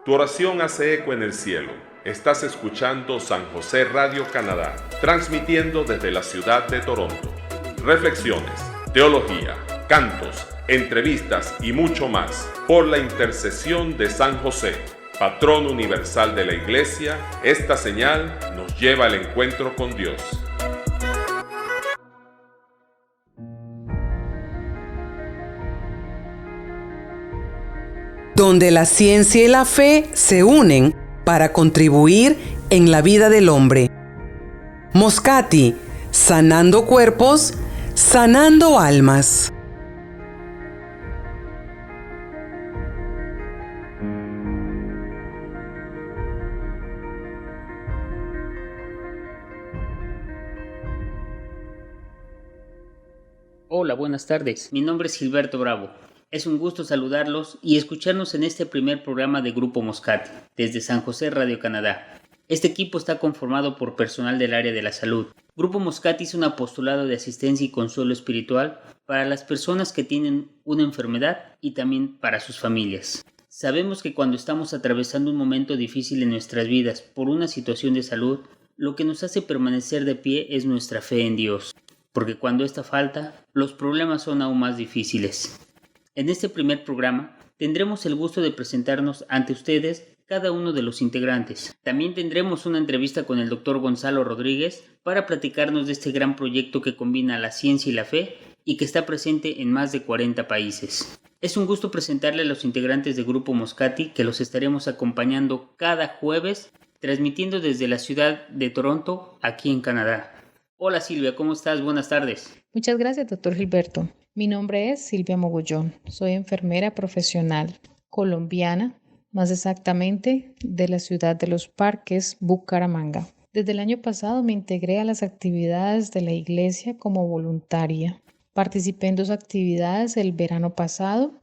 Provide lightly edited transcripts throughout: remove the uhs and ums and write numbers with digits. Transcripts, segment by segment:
Tu oración hace eco en el cielo. Estás escuchando San José Radio Canadá, transmitiendo desde la ciudad de Toronto. Reflexiones, teología, cantos, entrevistas y mucho más por la intercesión de San José, patrón universal de la Iglesia. Esta señal nos lleva al encuentro con Dios. Donde la ciencia y la fe se unen para contribuir en la vida del hombre. Moscati, sanando cuerpos, sanando almas. Hola, buenas tardes. Mi nombre es Gilberto Bravo. Es un gusto saludarlos y escucharnos en este primer programa de Grupo Moscati, desde San José Radio Canadá. Este equipo está conformado por personal del área de la salud. Grupo Moscati es un apostolado de asistencia y consuelo espiritual para las personas que tienen una enfermedad y también para sus familias. Sabemos que cuando estamos atravesando un momento difícil en nuestras vidas por una situación de salud, lo que nos hace permanecer de pie es nuestra fe en Dios, porque cuando esta falta, los problemas son aún más difíciles. En este primer programa tendremos el gusto de presentarnos ante ustedes cada uno de los integrantes. También tendremos una entrevista con el Dr. Gonzalo Rodríguez para platicarnos de este gran proyecto que combina la ciencia y la fe y que está presente en más de 40 países. Es un gusto presentarle a los integrantes de Grupo Moscati, que los estaremos acompañando cada jueves, transmitiendo desde la ciudad de Toronto, aquí en Canadá. Hola Silvia, ¿cómo estás? Buenas tardes. Muchas gracias, doctor Gilberto. Mi nombre es Silvia Mogollón. Soy enfermera profesional colombiana, más exactamente de la ciudad de Los Parques, Bucaramanga. Desde el año pasado me integré a las actividades de la iglesia como voluntaria. Participé en 2 actividades el verano pasado.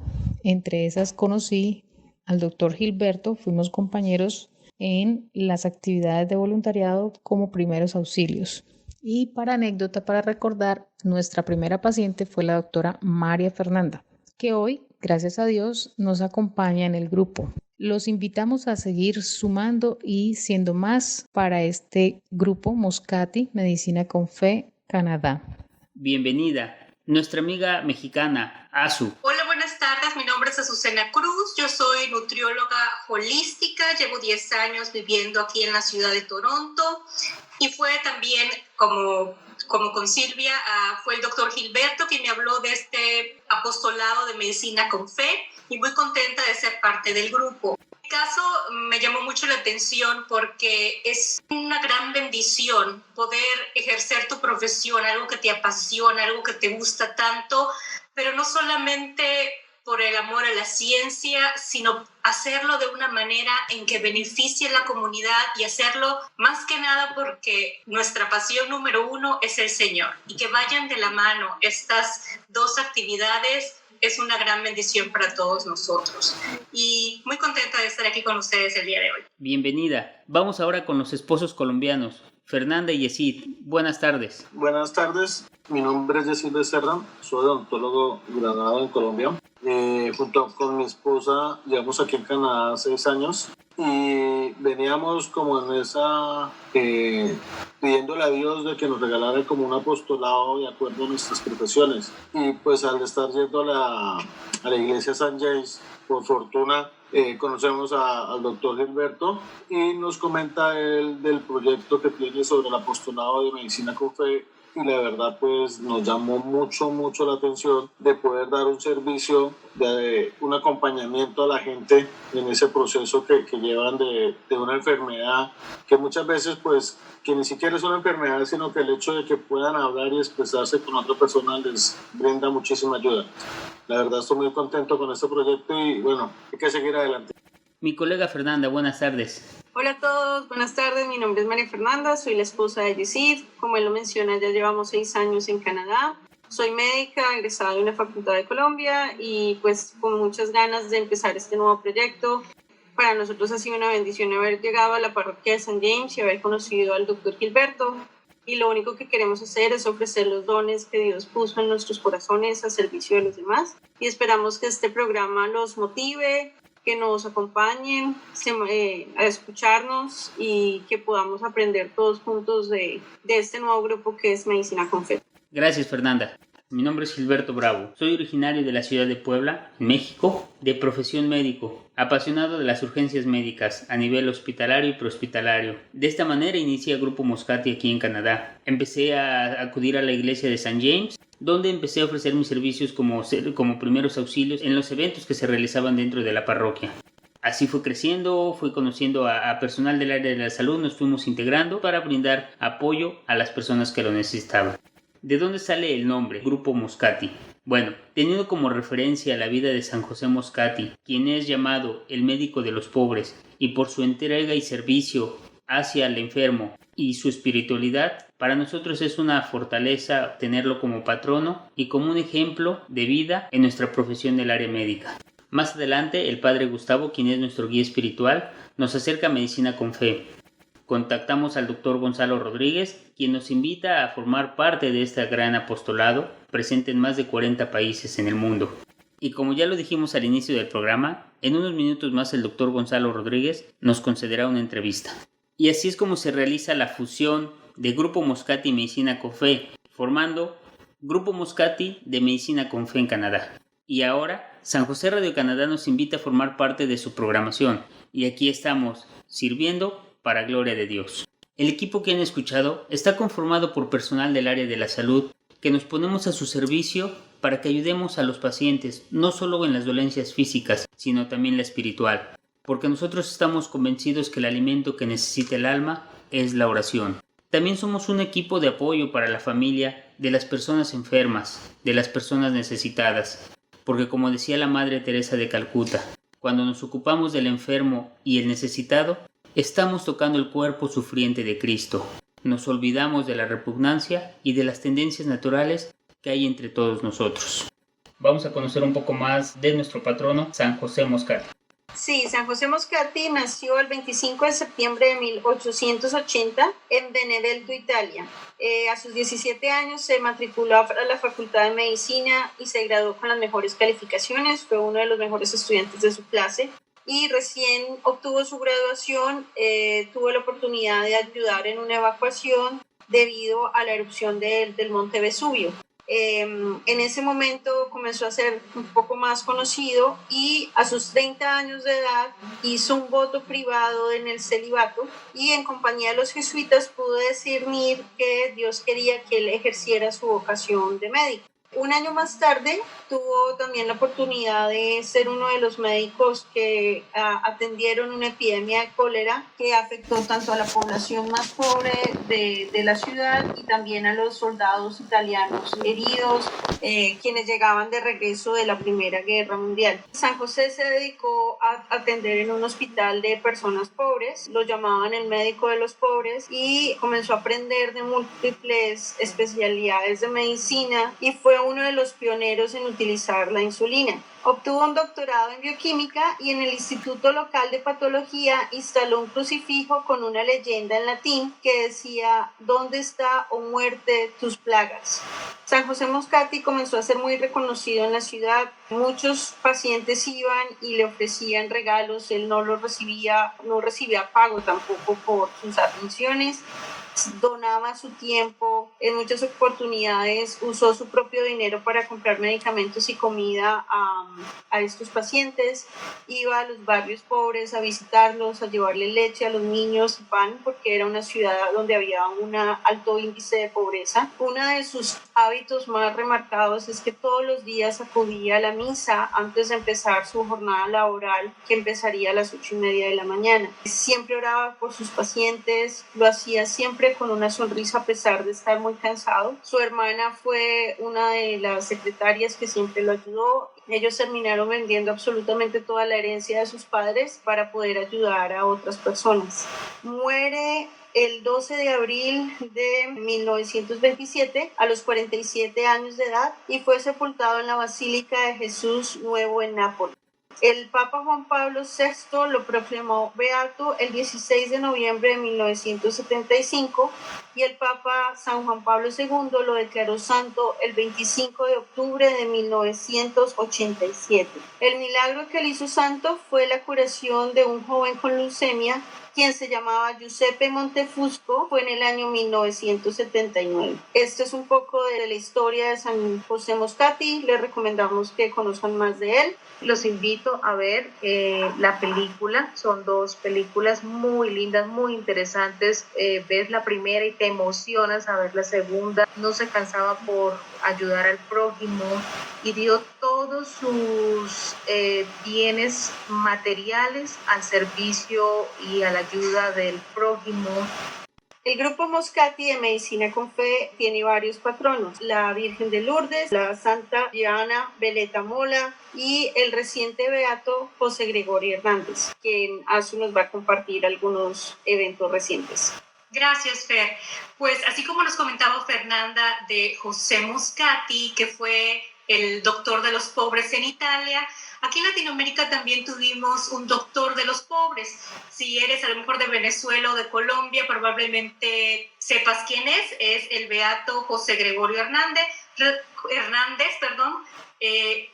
Entre esas conocí al doctor Gilberto. Fuimos compañeros en las actividades de voluntariado como primeros auxilios. Y para anécdota, para recordar, nuestra primera paciente fue la doctora María Fernanda, que hoy, gracias a Dios, nos acompaña en el grupo. Los invitamos a seguir sumando y siendo más para este grupo Moscati, Medicina con Fe, Canadá. Bienvenida, nuestra amiga mexicana, Azu. Hola, buenas tardes. Mi nombre es Azucena Cruz. Yo soy nutrióloga holística. Llevo 10 años viviendo aquí en la ciudad de Toronto. Y fue también, como con Silvia, fue el doctor Gilberto quien me habló de este apostolado de medicina con fe y muy contenta de ser parte del grupo. En mi caso me llamó mucho la atención porque es una gran bendición poder ejercer tu profesión, algo que te apasiona, algo que te gusta tanto, pero no solamente por el amor a la ciencia, sino hacerlo de una manera en que beneficie a la comunidad y hacerlo más que nada porque nuestra pasión número 1 es el Señor. Y que vayan de la mano estas 2 actividades es una gran bendición para todos nosotros. Y muy contenta de estar aquí con ustedes el día de hoy. Bienvenida. Vamos ahora con los esposos colombianos, Fernanda y Yesid. Buenas tardes. Buenas tardes. Mi nombre es Yesid Becerra. Soy odontólogo graduado en Colombia. Junto con mi esposa llevamos aquí en Canadá 6 años y veníamos como en esa pidiéndole a Dios de que nos regalara como un apostolado de acuerdo a nuestras profesiones, y pues al estar yendo a la iglesia San James, por fortuna conocemos al doctor Gilberto y nos comenta él del proyecto que tiene sobre el apostolado de medicina con fe. Y la verdad pues nos llamó mucho la atención de poder dar un servicio, de un acompañamiento a la gente en ese proceso que llevan de una enfermedad que muchas veces pues que ni siquiera es una enfermedad, sino que el hecho de que puedan hablar y expresarse con otra persona les brinda muchísima ayuda. La verdad estoy muy contento con este proyecto y bueno, hay que seguir adelante. Mi colega Fernanda, buenas tardes. Hola a todos, buenas tardes. Mi nombre es María Fernanda, soy la esposa de Yesid. Como él lo menciona, ya llevamos 6 años en Canadá. Soy médica, egresada de una facultad de Colombia y pues con muchas ganas de empezar este nuevo proyecto. Para nosotros ha sido una bendición haber llegado a la parroquia de St. James y haber conocido al doctor Gilberto. Y lo único que queremos hacer es ofrecer los dones que Dios puso en nuestros corazones a servicio de los demás. Y esperamos que este programa los motive que nos acompañen a escucharnos y que podamos aprender todos juntos de este nuevo grupo que es Medicina con Fe. Gracias, Fernanda. Mi nombre es Gilberto Bravo. Soy originario de la ciudad de Puebla, México, de profesión médico, apasionado de las urgencias médicas a nivel hospitalario y prehospitalario. De esta manera inicié el Grupo Moscati aquí en Canadá. Empecé a acudir a la iglesia de St. James, donde empecé a ofrecer mis servicios como primeros auxilios en los eventos que se realizaban dentro de la parroquia. Así fue creciendo, fui conociendo a personal del área de la salud, nos fuimos integrando para brindar apoyo a las personas que lo necesitaban. ¿De dónde sale el nombre, Grupo Moscati? Bueno, teniendo como referencia la vida de San José Moscati, quien es llamado el médico de los pobres, y por su entrega y servicio hacia el enfermo y su espiritualidad, para nosotros es una fortaleza tenerlo como patrono y como un ejemplo de vida en nuestra profesión del área médica. Más adelante, el Padre Gustavo, quien es nuestro guía espiritual, nos acerca a Medicina con Fe. Contactamos al Dr. Gonzalo Rodríguez, quien nos invita a formar parte de este gran apostolado, presente en más de 40 países en el mundo. Y como ya lo dijimos al inicio del programa, en unos minutos más el Dr. Gonzalo Rodríguez nos concederá una entrevista. Y así es como se realiza la fusión de Grupo Moscati y Medicina con Fe, formando Grupo Moscati de Medicina con Fe en Canadá. Y ahora, San José Radio Canadá nos invita a formar parte de su programación, y aquí estamos, sirviendo para gloria de Dios. El equipo que han escuchado está conformado por personal del área de la salud que nos ponemos a su servicio para que ayudemos a los pacientes, no solo en las dolencias físicas, sino también la espiritual, porque nosotros estamos convencidos que el alimento que necesita el alma es la oración. También somos un equipo de apoyo para la familia de las personas enfermas, de las personas necesitadas, porque como decía la Madre Teresa de Calcuta, cuando nos ocupamos del enfermo y el necesitado, estamos tocando el cuerpo sufriente de Cristo. Nos olvidamos de la repugnancia y de las tendencias naturales que hay entre todos nosotros. Vamos a conocer un poco más de nuestro patrono, San José Moscati. Sí, San José Moscati nació el 25 de septiembre de 1880 en Benevento, Italia. A sus 17 años se matriculó a la Facultad de Medicina y se graduó con las mejores calificaciones. Fue uno de los mejores estudiantes de su clase. Y recién obtuvo su graduación, tuvo la oportunidad de ayudar en una evacuación debido a la erupción del monte Vesubio. En ese momento comenzó a ser un poco más conocido y a sus 30 años de edad hizo un voto privado en el celibato y en compañía de los jesuitas pudo discernir que Dios quería que él ejerciera su vocación de médico. Un año más tarde tuvo también la oportunidad de ser uno de los médicos que atendieron una epidemia de cólera que afectó tanto a la población más pobre de la ciudad y también a los soldados italianos heridos, quienes llegaban de regreso de la Primera Guerra Mundial. San José se dedicó a atender en un hospital de personas pobres, lo llamaban el médico de los pobres, y comenzó a aprender de múltiples especialidades de medicina y fue uno de los pioneros en utilizar la insulina. Obtuvo un doctorado en bioquímica y en el Instituto Local de Patología instaló un crucifijo con una leyenda en latín que decía: ¿dónde está, oh muerte, tus plagas? San José Moscati comenzó a ser muy reconocido en la ciudad. Muchos pacientes iban y le ofrecían regalos, él no recibía pago tampoco por sus atenciones. Donaba su tiempo, en muchas oportunidades usó su propio dinero para comprar medicamentos y comida a estos pacientes. Iba a los barrios pobres a visitarlos, a llevarle leche a los niños y pan, porque era una ciudad donde había un alto índice de pobreza. Uno de sus hábitos más remarcados es que todos los días acudía a la misa antes de empezar su jornada laboral, que empezaría a las 8:30 de la mañana. Siempre oraba por sus pacientes, lo hacía siempre con una sonrisa a pesar de estar muy cansado. Su hermana fue una de las secretarias que siempre lo ayudó. Ellos terminaron vendiendo absolutamente toda la herencia de sus padres para poder ayudar a otras personas. Muere el 12 de abril de 1927 a los 47 años de edad y fue sepultado en la Basílica de Jesús Nuevo en Nápoles. El Papa Juan Pablo VI lo proclamó beato el 16 de noviembre de 1975 y el Papa San Juan Pablo II lo declaró santo el 25 de octubre de 1987. El milagro que le hizo santo fue la curación de un joven con leucemia, quien se llamaba Giuseppe Montefusco, fue en el año 1979. Esto es un poco de la historia de San José Moscati. Les recomendamos que conozcan más de él. Los invito a ver la película. Son 2 películas muy lindas, muy interesantes. Ves la primera y te emocionas a ver la segunda. No se cansaba por ayudar al prójimo y dio todos sus bienes materiales al servicio y a la ayuda del prójimo. El Grupo Moscati de Medicina con Fe tiene varios patronos: la Virgen de Lourdes, la Santa Diana Veleta Mola y el reciente beato José Gregorio Hernández, quien Azu nos va a compartir algunos eventos recientes. Gracias, Fer. Pues así como nos comentaba Fernanda de José Moscati, que fue el doctor de los pobres en Italia, aquí en Latinoamérica también tuvimos un doctor de los pobres. Si eres a lo mejor de Venezuela o de Colombia, probablemente sepas quién es el beato José Gregorio Hernández,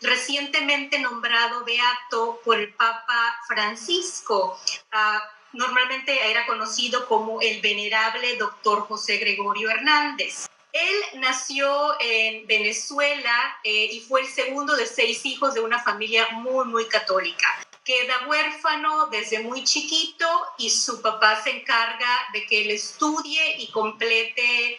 recientemente nombrado beato por el Papa Francisco. Normalmente era conocido como el venerable doctor José Gregorio Hernández. Él nació en Venezuela y fue el segundo de 6 hijos de una familia muy, muy católica. Queda huérfano desde muy chiquito y su papá se encarga de que él estudie y complete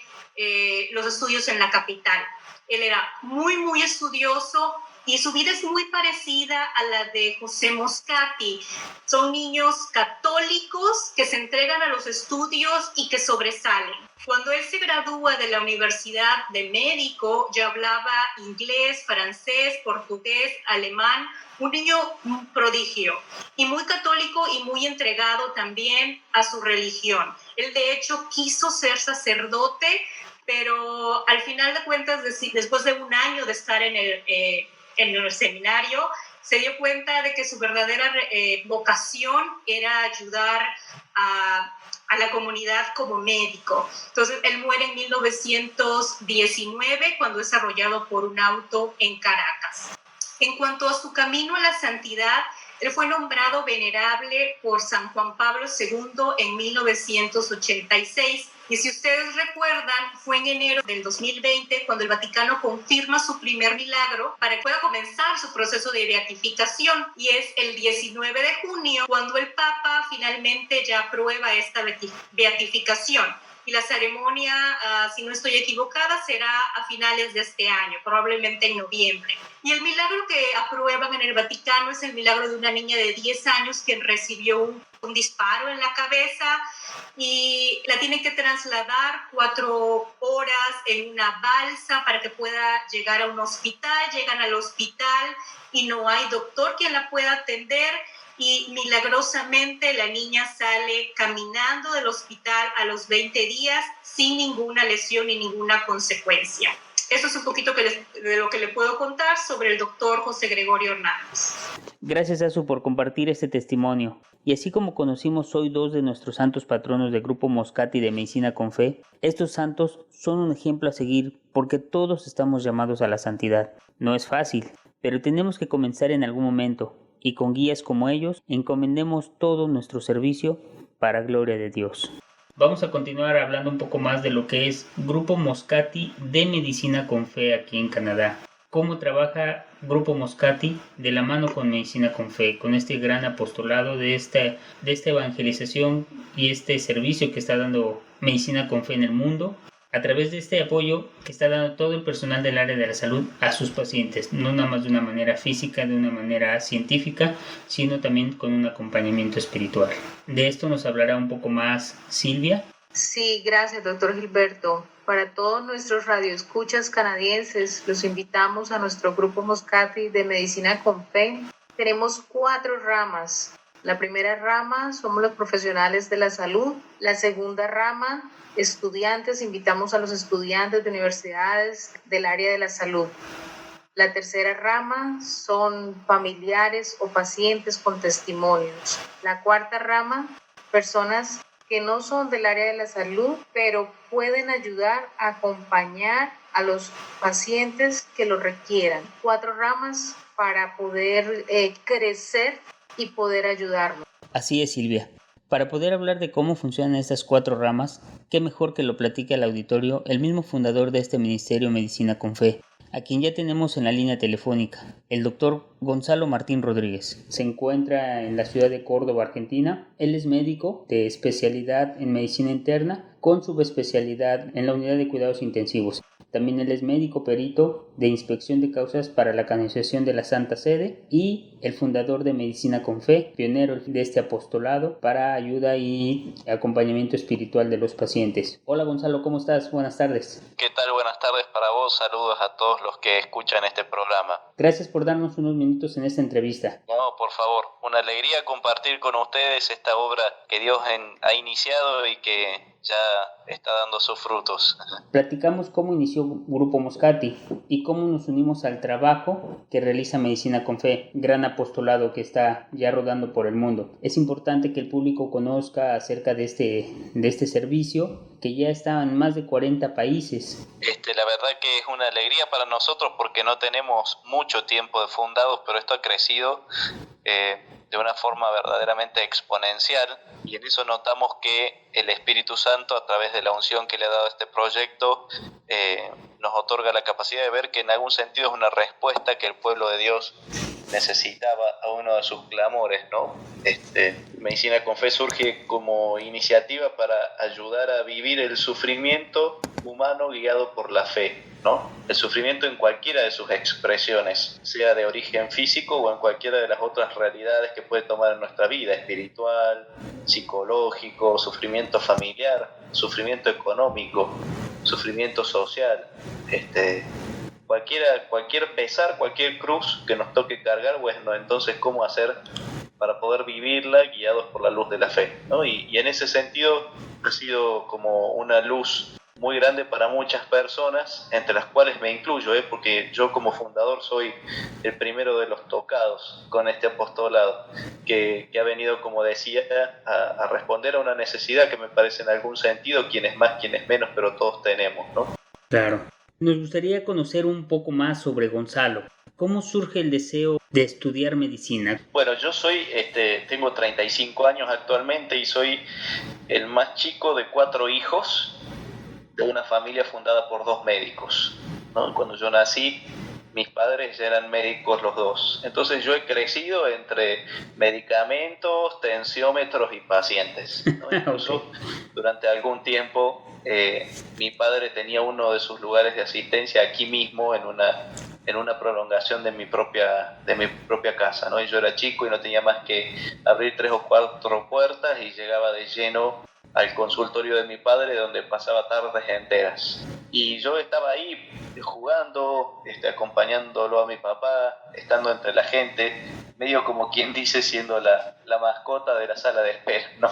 los estudios en la capital. Él era muy, muy estudioso y su vida es muy parecida a la de José Moscati. Son niños católicos que se entregan a los estudios y que sobresalen. Cuando él se gradúa de la Universidad de Médico, ya hablaba inglés, francés, portugués, alemán, un niño prodigio y muy católico y muy entregado también a su religión. Él de hecho quiso ser sacerdote, pero al final de cuentas, después de un año de estar en el seminario, se dio cuenta de que su verdadera vocación era ayudar a la comunidad como médico. Entonces, él muere en 1919 cuando es arrollado por un auto en Caracas. En cuanto a su camino a la santidad, él fue nombrado venerable por San Juan Pablo II en 1986. Y si ustedes recuerdan, fue en enero del 2020 cuando el Vaticano confirma su primer milagro para que pueda comenzar su proceso de beatificación. Y es el 19 de junio cuando el Papa finalmente ya aprueba esta beatificación. Y la ceremonia, si no estoy equivocada, será a finales de este año, probablemente en noviembre. Y el milagro que aprueban en el Vaticano es el milagro de una niña de 10 años que recibió un disparo en la cabeza y la tienen que trasladar 4 horas en una balsa para que pueda llegar a un hospital. Llegan al hospital y no hay doctor quien la pueda atender. Y milagrosamente la niña sale caminando del hospital a los 20 días sin ninguna lesión ni ninguna consecuencia. Eso es un poquito de lo que le puedo contar sobre el doctor José Gregorio Hernández. Gracias, Azu, por compartir este testimonio. Y así como conocimos hoy 2 de nuestros santos patronos del Grupo Moscati de Medicina con Fe, estos santos son un ejemplo a seguir porque todos estamos llamados a la santidad. No es fácil, pero tenemos que comenzar en algún momento. Y con guías como ellos, encomendemos todo nuestro servicio para gloria de Dios. Vamos a continuar hablando un poco más de lo que es Grupo Moscati de Medicina con Fe aquí en Canadá. Cómo trabaja Grupo Moscati de la mano con Medicina con Fe, con este gran apostolado de esta evangelización y este servicio que está dando Medicina con Fe en el mundo, a través de este apoyo que está dando todo el personal del área de la salud a sus pacientes, no nada más de una manera física, de una manera científica, sino también con un acompañamiento espiritual. De esto nos hablará un poco más Silvia. Sí, gracias, doctor Gilberto. Para todos nuestros radioescuchas canadienses, los invitamos a nuestro Grupo Moscati de Medicina con Fe. Tenemos 4 ramas. La primera rama somos los profesionales de la salud. La segunda rama, estudiantes. Invitamos a los estudiantes de universidades del área de la salud. La tercera rama son familiares o pacientes con testimonios. La cuarta rama, personas que no son del área de la salud, pero pueden ayudar a acompañar a los pacientes que lo requieran. 4 ramas para poder crecer y poder ayudarnos. Así es, Silvia. Para poder hablar de cómo funcionan estas 4 ramas, qué mejor que lo platique al auditorio el mismo fundador de este Ministerio Medicina con Fe, a quien ya tenemos en la línea telefónica, el doctor Gonzalo Martín Rodríguez. Se encuentra en la ciudad de Córdoba, Argentina. Él es médico de especialidad en medicina interna con subespecialidad en la unidad de cuidados intensivos. También él es médico perito de inspección de causas para la canonización de la Santa Sede y el fundador de Medicina con Fe, pionero de este apostolado para ayuda y acompañamiento espiritual de los pacientes. Hola Gonzalo, ¿cómo estás? Buenas tardes. ¿Qué tal? Buenas tardes para vos. Saludos a todos los que escuchan este programa. Gracias por darnos unos minutos en esta entrevista. No, por favor. Una alegría compartir con ustedes esta obra que Dios ha iniciado y que ya está dando sus frutos. Platicamos cómo inició Grupo Moscati y cómo nos unimos al trabajo que realiza Medicina con Fe, gran apostolado que está ya rodando por el mundo. Es importante que el público conozca acerca de este servicio que ya está en más de 40 países. La verdad que es una alegría para nosotros porque no tenemos mucho tiempo de fundados, pero esto ha crecido de una forma verdaderamente exponencial, y en eso notamos que el Espíritu Santo, a través de la unción que le ha dado a este proyecto, nos otorga la capacidad de ver que en algún sentido es una respuesta que el pueblo de Dios necesitaba a uno de sus clamores, ¿no? Medicina con Fe surge como iniciativa para ayudar a vivir el sufrimiento humano guiado por la fe, ¿no? El sufrimiento en cualquiera de sus expresiones, sea de origen físico o en cualquiera de las otras realidades que puede tomar en nuestra vida, espiritual, psicológico, sufrimiento familiar, sufrimiento económico, sufrimiento social, cualquier pesar, cualquier cruz que nos toque cargar, bueno, entonces cómo hacer para poder vivirla guiados por la luz de la fe, ¿no? Y en ese sentido ha sido como una luz muy grande para muchas personas, entre las cuales me incluyo, porque yo como fundador soy el primero de los tocados con este apostolado, que ha venido, como decía, a responder a una necesidad que me parece en algún sentido, quienes más, quienes menos, pero todos tenemos, ¿no? Claro. Nos gustaría conocer un poco más sobre Gonzalo. ¿Cómo surge el deseo de estudiar medicina? Bueno, yo tengo 35 años actualmente y soy el más chico de 4 hijos de una familia fundada por 2 médicos, ¿no? Cuando yo nací, mis padres ya eran médicos los 2. Entonces yo he crecido entre medicamentos, tensiómetros y pacientes, ¿no? Incluso durante algún tiempo mi padre tenía uno de sus lugares de asistencia aquí mismo en una prolongación de mi propia casa, ¿no? Y yo era chico y no tenía más que abrir 3 o 4 puertas y llegaba de lleno al consultorio de mi padre, donde pasaba tardes enteras. Y yo estaba ahí jugando, acompañándolo a mi papá, estando entre la gente, medio como quien dice, siendo la mascota de la sala de espera, ¿no?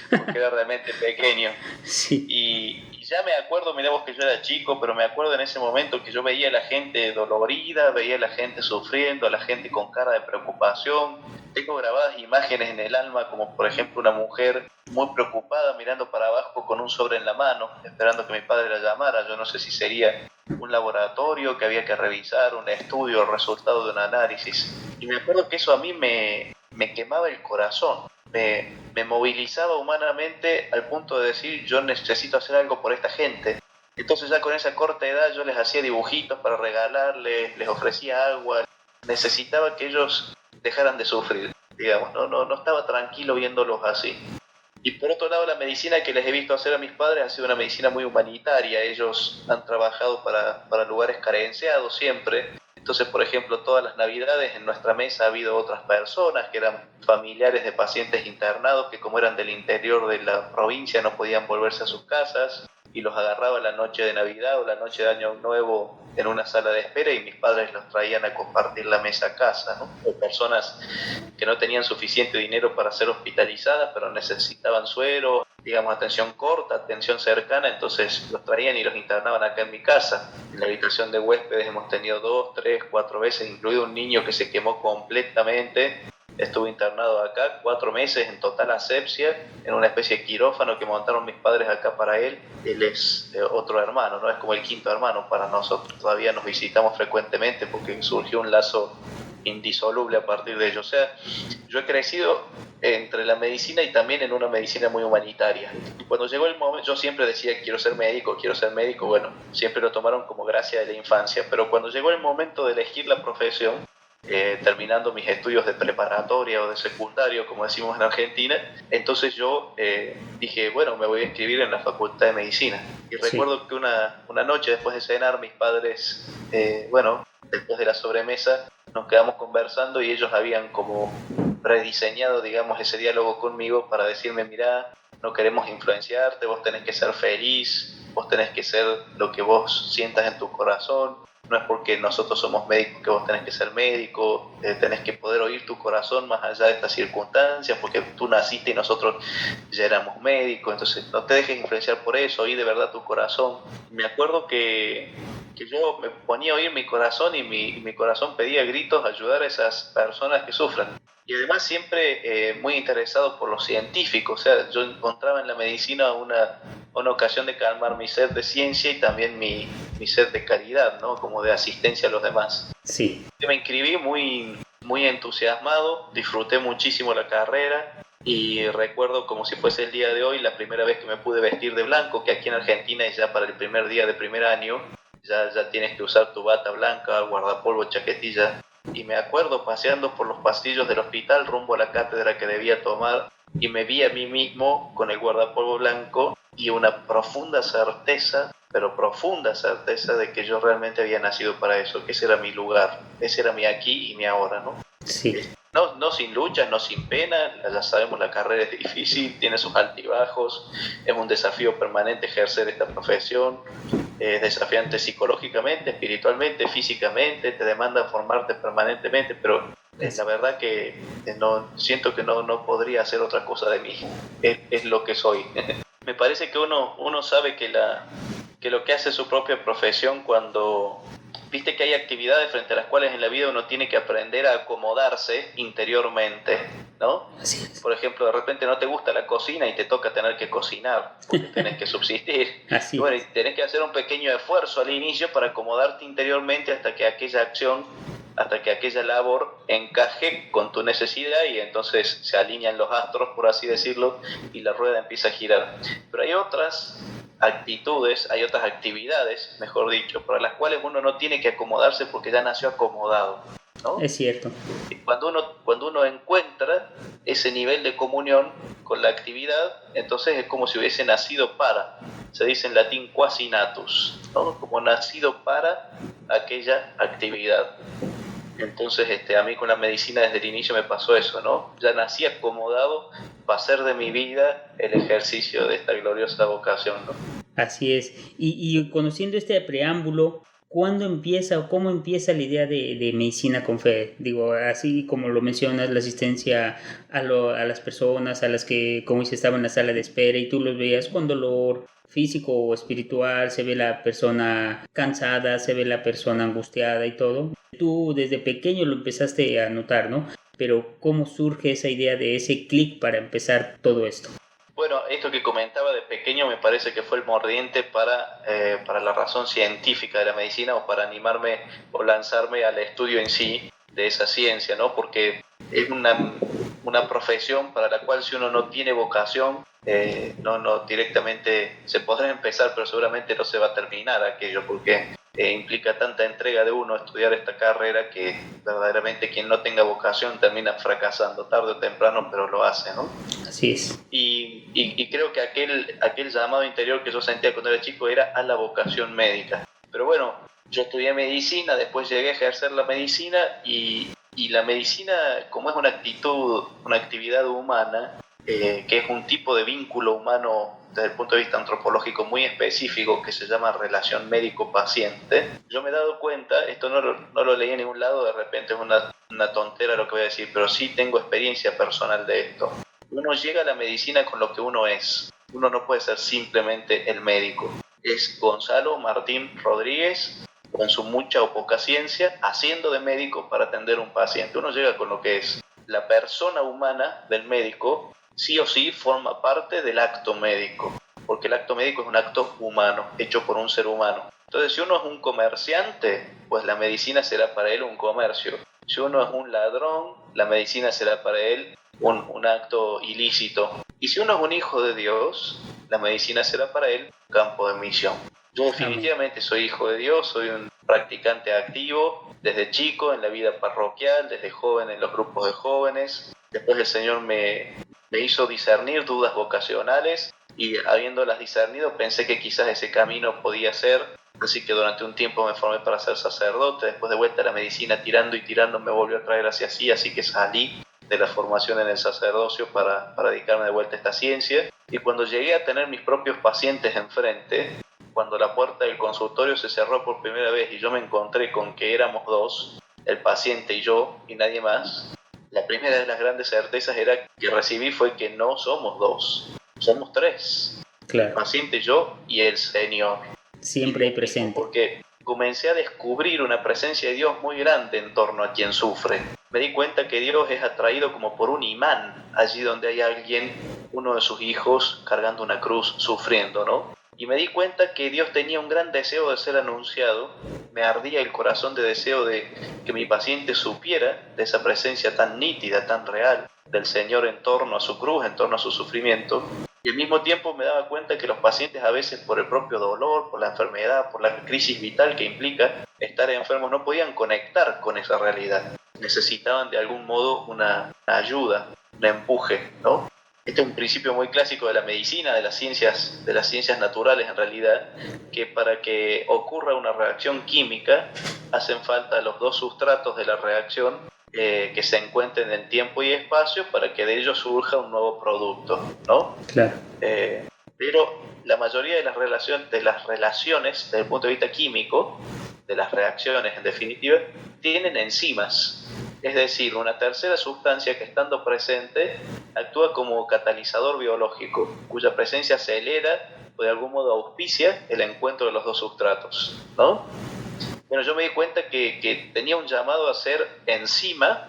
Porque era realmente pequeño. Sí. Y ya me acuerdo, mirá vos que yo era chico, pero me acuerdo en ese momento que yo veía a la gente dolorida, veía a la gente sufriendo, a la gente con cara de preocupación. Tengo grabadas imágenes en el alma, como por ejemplo una mujer muy preocupada mirando para abajo con un sobre en la mano, esperando que mi padre la llamara. Yo no sé si sería un laboratorio que había que revisar, un estudio, el resultado de un análisis. Y me acuerdo que eso a mí me quemaba el corazón, me movilizaba humanamente al punto de decir, yo necesito hacer algo por esta gente. Entonces ya con esa corta edad yo les hacía dibujitos para regalarles, les ofrecía agua. Necesitaba que ellos dejaran de sufrir, digamos, no estaba tranquilo viéndolos así. Y por otro lado, la medicina que les he visto hacer a mis padres ha sido una medicina muy humanitaria. Ellos han trabajado para lugares carenciados siempre. Entonces, por ejemplo, todas las navidades en nuestra mesa ha habido otras personas que eran familiares de pacientes internados que, como eran del interior de la provincia, no podían volverse a sus casas, y los agarraba la noche de Navidad o la noche de Año Nuevo en una sala de espera, y mis padres los traían a compartir la mesa a casa, ¿no? O personas que no tenían suficiente dinero para ser hospitalizadas, pero necesitaban suero, digamos, atención corta, atención cercana, entonces los traían y los internaban acá en mi casa. En la habitación de huéspedes hemos tenido 2, 3, 4 veces, incluido un niño que se quemó completamente. Estuvo internado acá 4 meses en total asepsia, en una especie de quirófano que montaron mis padres acá para él. Él es otro hermano, ¿no? Es como el quinto hermano para nosotros. Todavía nos visitamos frecuentemente porque surgió un lazo indisoluble a partir de ello. O sea, yo he crecido entre la medicina y también en una medicina muy humanitaria. Y cuando llegó el momento, yo siempre decía quiero ser médico, bueno, siempre lo tomaron como gracia de la infancia, pero cuando llegó el momento de elegir la profesión, terminando mis estudios de preparatoria o de secundario, como decimos en Argentina, entonces yo dije, bueno, me voy a inscribir en la Facultad de Medicina. Y recuerdo que una noche después de cenar, mis padres, después de la sobremesa, nos quedamos conversando y ellos habían como rediseñado, digamos, ese diálogo conmigo para decirme, mirá, no queremos influenciarte, vos tenés que ser feliz, vos tenés que ser lo que vos sientas en tu corazón. No es porque nosotros somos médicos que vos tenés que ser médico, tenés que poder oír tu corazón más allá de estas circunstancias, porque tú naciste y nosotros ya éramos médicos, entonces no te dejes influenciar por eso, oí de verdad tu corazón. Me acuerdo que yo me ponía a oír mi corazón y mi corazón pedía a gritos ayudar a esas personas que sufren. Y además siempre muy interesado por los científicos, o sea, yo encontraba en la medicina una ocasión de calmar mi sed de ciencia y también mi sed de caridad, ¿no? Como de asistencia a los demás. Sí. Me inscribí muy entusiasmado, disfruté muchísimo la carrera y recuerdo como si fuese el día de hoy la primera vez que me pude vestir de blanco, que aquí en Argentina es ya para el primer día de primer año, ya tienes que usar tu bata blanca, guardapolvo, chaquetilla. Y me acuerdo paseando por los pasillos del hospital rumbo a la cátedra que debía tomar y me vi a mí mismo con el guardapolvo blanco y una profunda certeza de que yo realmente había nacido para eso, que ese era mi lugar, ese era mi aquí y mi ahora, ¿no? Sí. No sin luchas, no sin pena, ya sabemos, la carrera es difícil, tiene sus altibajos, es un desafío permanente ejercer esta profesión, es desafiante psicológicamente, espiritualmente, físicamente, te demanda formarte permanentemente, pero la verdad que siento que no podría hacer otra cosa de mí, es lo que soy. Me parece que uno sabe que lo que hace su propia profesión cuando... Viste que hay actividades frente a las cuales en la vida uno tiene que aprender a acomodarse interiormente, ¿no? Así es. Por ejemplo, de repente no te gusta la cocina y te toca tener que cocinar, porque tenés que subsistir. Así y bueno, es. y tenés que hacer un pequeño esfuerzo al inicio para acomodarte interiormente hasta que aquella acción, hasta que aquella labor encaje con tu necesidad y entonces se alinean los astros, por así decirlo, y la rueda empieza a girar. Pero hay otras actitudes, hay otras actividades, mejor dicho, para las cuales uno no tiene que acomodarse porque ya nació acomodado, ¿no? Es cierto. Y cuando uno encuentra ese nivel de comunión con la actividad, entonces es como si hubiese nacido para, se dice en latín quasi natus, ¿no? Como nacido para aquella actividad. Entonces a mí con la medicina desde el inicio me pasó eso, ¿no? Ya nací acomodado para hacer de mi vida el ejercicio de esta gloriosa vocación, ¿no? Así es. Y conociendo este preámbulo, ¿cuándo empieza o cómo empieza la idea de medicina con fe? Digo, así como lo mencionas, la asistencia a las personas, a las que, como dices, estaban en la sala de espera y tú los veías con dolor físico o espiritual, se ve la persona cansada, se ve la persona angustiada y todo. Tú desde pequeño lo empezaste a notar, ¿no? Pero ¿cómo surge esa idea de ese clic para empezar todo esto? Bueno, esto que comentaba de pequeño me parece que fue el mordiente para la razón científica de la medicina o para animarme o lanzarme al estudio en sí de esa ciencia, ¿no? Porque es una profesión para la cual si uno no tiene vocación, no directamente se podrá empezar, pero seguramente no se va a terminar aquello, porque implica tanta entrega de uno estudiar esta carrera que verdaderamente quien no tenga vocación termina fracasando tarde o temprano, pero lo hace, ¿no? Así es. Y creo que aquel llamado interior que yo sentía cuando era chico era a la vocación médica. Pero bueno, yo estudié medicina, después llegué a ejercer la medicina y la medicina, como es una actividad humana, que es un tipo de vínculo humano desde el punto de vista antropológico muy específico que se llama relación médico-paciente, yo me he dado cuenta, esto no lo leí en ningún lado, de repente es una tontera lo que voy a decir, pero sí tengo experiencia personal de esto. Uno llega a la medicina con lo que uno es. uno no puede ser simplemente el médico. Es Gonzalo Martín Rodríguez, con su mucha o poca ciencia, haciendo de médico para atender a un paciente. Uno llega con lo que es la persona humana del médico, sí o sí forma parte del acto médico, porque el acto médico es un acto humano, hecho por un ser humano. Entonces, si uno es un comerciante, pues la medicina será para él un comercio. Si uno es un ladrón, la medicina será para él un acto ilícito. Y si uno es un hijo de Dios, la medicina será para él un campo de misión. Yo definitivamente soy hijo de Dios, soy un practicante activo desde chico en la vida parroquial, desde joven en los grupos de jóvenes. Después el Señor me hizo discernir dudas vocacionales y habiéndolas discernido pensé que quizás ese camino podía ser. Así que durante un tiempo me formé para ser sacerdote. Después de vuelta a la medicina tirando y tirando me volvió a traer hacia así, así que salí de la formación en el sacerdocio para dedicarme de vuelta a esta ciencia. Y cuando llegué a tener mis propios pacientes enfrente, cuando la puerta del consultorio se cerró por primera vez y yo me encontré con que éramos dos, el paciente y yo y nadie más, la primera de las grandes certezas que recibí fue que no somos dos, somos tres. Claro. El paciente, yo y el Señor. Siempre hay presente. Porque comencé a descubrir una presencia de Dios muy grande en torno a quien sufre. Me di cuenta que Dios es atraído como por un imán allí donde hay alguien, uno de sus hijos, cargando una cruz, sufriendo, ¿no? Y me di cuenta que Dios tenía un gran deseo de ser anunciado. Me ardía el corazón de deseo de que mi paciente supiera de esa presencia tan nítida, tan real del Señor en torno a su cruz, en torno a su sufrimiento. Y al mismo tiempo me daba cuenta que los pacientes a veces por el propio dolor, por la enfermedad, por la crisis vital que implica estar enfermos, no podían conectar con esa realidad. Necesitaban de algún modo una ayuda, un empuje, ¿no? Este es un principio muy clásico de la medicina, de las ciencias naturales en realidad, que para que ocurra una reacción química hacen falta los dos sustratos de la reacción que se encuentren en tiempo y espacio para que de ellos surja un nuevo producto, ¿no? Claro. Pero la mayoría de las relaciones desde el punto de vista químico, de las reacciones en definitiva, tienen enzimas. Es decir, una tercera sustancia que estando presente actúa como catalizador biológico, cuya presencia acelera o de algún modo auspicia el encuentro de los dos sustratos, ¿no? Bueno, yo me di cuenta que tenía un llamado a ser enzima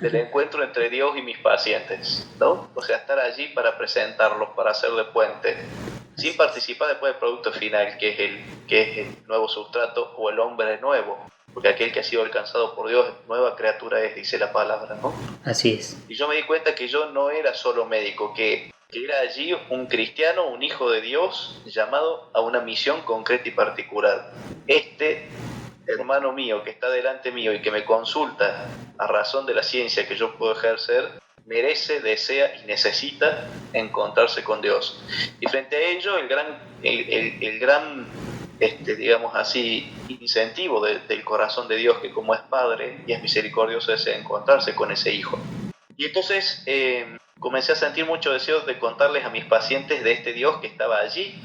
del encuentro entre Dios y mis pacientes, ¿no? O sea, estar allí para presentarlos, para hacer de puente, sin participar después del producto final, que es el nuevo sustrato o el hombre nuevo. Porque aquel que ha sido alcanzado por Dios, nueva criatura es, dice la palabra, ¿no? Así es. Y yo me di cuenta que yo no era solo médico, que era allí un cristiano, un hijo de Dios, llamado a una misión concreta y particular. Este hermano mío que está delante mío y que me consulta a razón de la ciencia que yo puedo ejercer, merece, desea y necesita encontrarse con Dios. Y frente a ello, el gran digamos así, incentivo del corazón de Dios, que como es Padre y es misericordioso, es encontrarse con ese Hijo. Y entonces comencé a sentir mucho deseo de contarles a mis pacientes de este Dios que estaba allí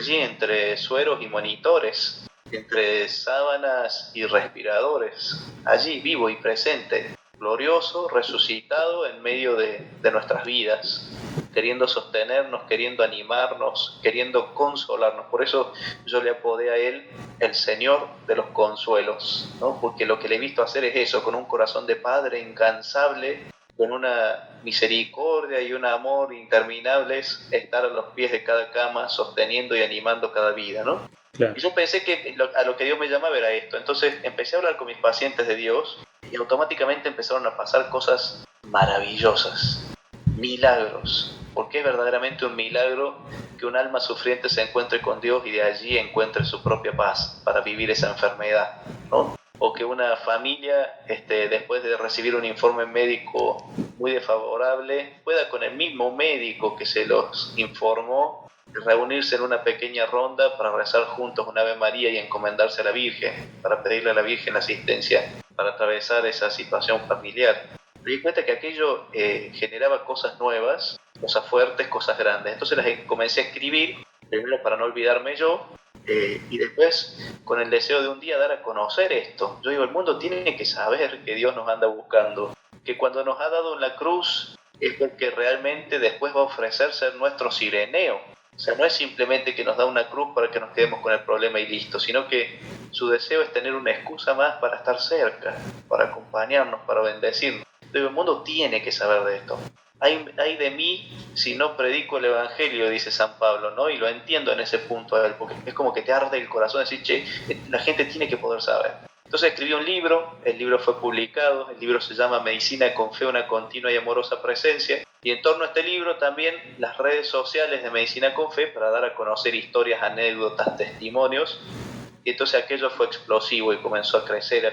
entre sueros y monitores, entre sábanas y respiradores, allí vivo y presente, glorioso, resucitado en medio de nuestras vidas, queriendo sostenernos, queriendo animarnos, queriendo consolarnos. Por eso yo le apodé a él el Señor de los consuelos, ¿no? Porque lo que le he visto hacer es eso, con un corazón de padre incansable, con una misericordia y un amor interminables, estar a los pies de cada cama, sosteniendo y animando cada vida, ¿no? Claro. Y yo pensé que a lo que Dios me llamaba era esto. Entonces empecé a hablar con mis pacientes de Dios y automáticamente empezaron a pasar cosas maravillosas, milagros, porque es verdaderamente un milagro que un alma sufriente se encuentre con Dios y de allí encuentre su propia paz para vivir esa enfermedad, ¿no? O que una familia, después de recibir un informe médico muy desfavorable, pueda con el mismo médico que se los informó reunirse en una pequeña ronda para rezar juntos un Ave María y encomendarse a la Virgen, para pedirle a la Virgen asistencia para atravesar esa situación familiar. Me di cuenta que aquello generaba cosas nuevas, cosas fuertes, cosas grandes. Entonces las comencé a escribir, primero para no olvidarme yo, y después con el deseo de un día dar a conocer esto. Yo digo, el mundo tiene que saber que Dios nos anda buscando, que cuando nos ha dado en la cruz es porque realmente después va a ofrecer ser nuestro sireneo. O sea, no es simplemente que nos da una cruz para que nos quedemos con el problema y listo, sino que su deseo es tener una excusa más para estar cerca, para acompañarnos, para bendecirnos. Entonces, el mundo tiene que saber de esto. Hay de mí si no predico el evangelio, dice San Pablo, ¿no? Y lo entiendo en ese punto, porque es como que te arde el corazón decir, che, la gente tiene que poder saber. Entonces escribí un libro, el libro fue publicado, el libro se llama Medicina con Fe, una continua y amorosa presencia, y en torno a este libro también las redes sociales de Medicina con Fe para dar a conocer historias, anécdotas, testimonios, y entonces aquello fue explosivo y comenzó a crecer,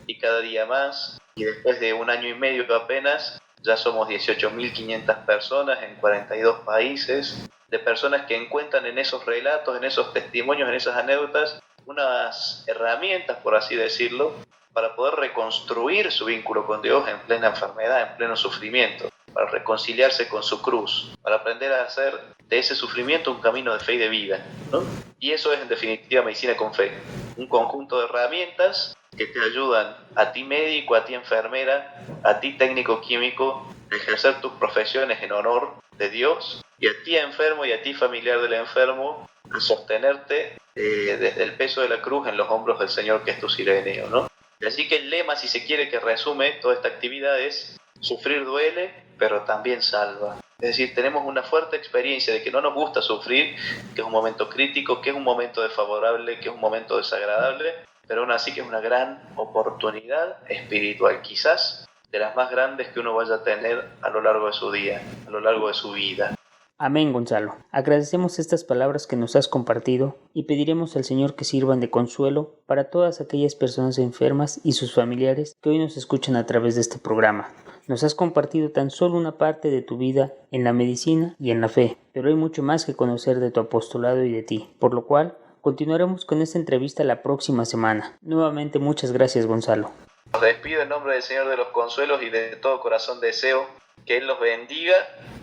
y cada día más, y después de 1 año y medio apenas, ya somos 18.500 personas en 42 países, de personas que encuentran en esos relatos, en esos testimonios, en esas anécdotas, unas herramientas, por así decirlo, para poder reconstruir su vínculo con Dios en plena enfermedad, en pleno sufrimiento, para reconciliarse con su cruz, para aprender a hacer de ese sufrimiento un camino de fe y de vida, ¿no? Y eso es en definitiva Medicina con Fe, un conjunto de herramientas que te ayudan a ti médico, a ti enfermera, a ti técnico químico, a ejercer tus profesiones en honor de Dios, y a ti enfermo y a ti familiar del enfermo, a sostenerte desde el peso de la cruz en los hombros del Señor, que es tu sireneo, ¿no? Y así que el lema, si se quiere, que resume toda esta actividad es: sufrir duele, pero también salva. Es decir, tenemos una fuerte experiencia de que no nos gusta sufrir, que es un momento crítico, que es un momento desfavorable, que es un momento desagradable, pero aún así que es una gran oportunidad espiritual, quizás de las más grandes que uno vaya a tener a lo largo de su día, a lo largo de su vida. Amén, Gonzalo. Agradecemos estas palabras que nos has compartido y pediremos al Señor que sirvan de consuelo para todas aquellas personas enfermas y sus familiares que hoy nos escuchan a través de este programa. Nos has compartido tan solo una parte de tu vida en la medicina y en la fe, pero hay mucho más que conocer de tu apostolado y de ti, por lo cual continuaremos con esta entrevista la próxima semana. Nuevamente, muchas gracias, Gonzalo. Los despido en nombre del Señor de los Consuelos y de todo corazón deseo que Él los bendiga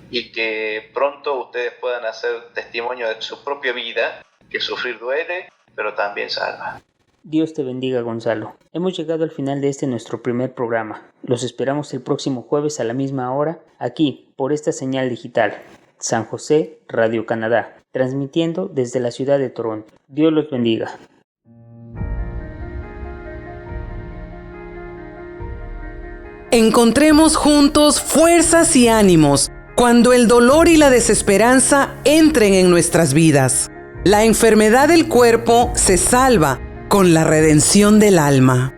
y que pronto ustedes puedan hacer testimonio de su propia vida, que sufrir duele, pero también salva. Dios te bendiga, Gonzalo. Hemos llegado al final de nuestro primer programa. Los esperamos el próximo jueves a la misma hora, aquí, por esta señal digital. San José Radio Canadá, transmitiendo desde la ciudad de Toronto. Dios los bendiga. Encontremos juntos fuerzas y ánimos cuando el dolor y la desesperanza entren en nuestras vidas. La enfermedad del cuerpo se salva con la redención del alma.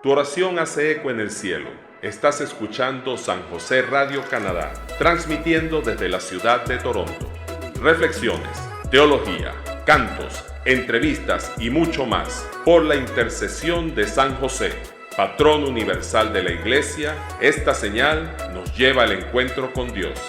Tu oración hace eco en el cielo. Estás escuchando San José Radio Canadá, transmitiendo desde la ciudad de Toronto. Reflexiones, teología, cantos, entrevistas y mucho más. Por la intercesión de San José, patrón universal de la Iglesia, esta señal nos lleva al encuentro con Dios.